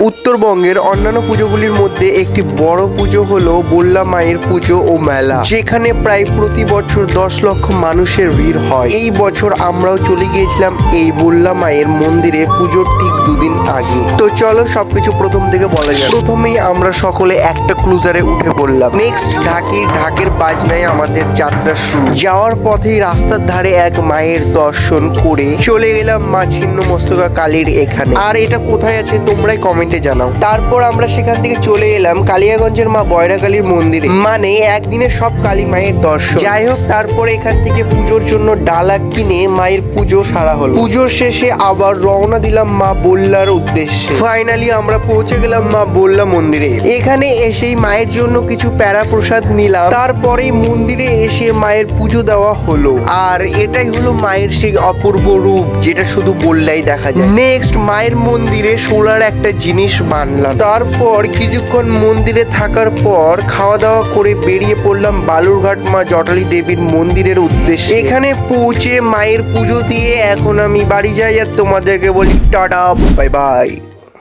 উত্তরবঙ্গের অন্যান্য পুজোগুলির মধ্যে একটি বড় পুজো হলো বল্লা মায়ের পুজো ও মেলা, যেখানে প্রায় প্রতি বছর 10 লক্ষ মানুষের ভিড় হয়। এই বছর আমরাও চলে গিয়েছিলাম এই বল্লা মায়ের মন্দিরে পুজোর ঠিক দুদিন আগে। তো চলো সবকিছু প্রথম থেকে বলা যায়। প্রথমেই আমরা সকলে একটা ক্রুজারে উঠে পড়লাম। নেক্সট ঢাকের বাজনায় আমাদের যাত্রা শুরু। যাওয়ার পথেই রাস্তার ধারে এক মায়ের দর্শন করে চলে এলাম মা ছিন্নমস্তকা কালীর এখানে। আর এটা কোথায় আছে তোমরাই কমেন্টে জানাও। তারপর আমরা সেখান থেকে চলে এলাম কালিয়াগঞ্জের মা বয়রা কালীর মন্দিরে, মানে একদিনে সব কালী মায়ের দর্শন। যাই হোক, তারপরে এখান থেকে পুজোর জন্য ডালা কিনে মায়ের পুজো সারা হলো। পুজোর শেষে আবার রওনা দিলাম মা বল্লার উদ্দেশ্যে। ফাইনালি আমরা পৌঁছে গেলাম মা বল্লা মন্দিরে। এখানে এসেই মায়ের জন্য কিছু প্যারা প্রসাদ নিলাম। তারপরে মন্দিরে এসে মায়ের পুজো দেওয়া হলো। আর এটাই হলো মায়ের সেই অপূর্ব রূপ, যেটা শুধু বললেই দেখা যায়। নেক্সট মায়ের মন্দিরে সোলার একটা জিনিস বানলাম। তারপর কিছুক্ষণ মন্দিরে থাকার পর খাওয়া দাওয়া করে বেরিয়ে পড়লাম বালুরঘাট মা জটালি দেবীর মন্দিরের উদ্দেশ্যে। এখানে পৌঁছে মায়ের পুজো দিয়ে এখন আমি বাড়ি যাই আর তোমাদেরকে বলি টাটা, বাই বাই।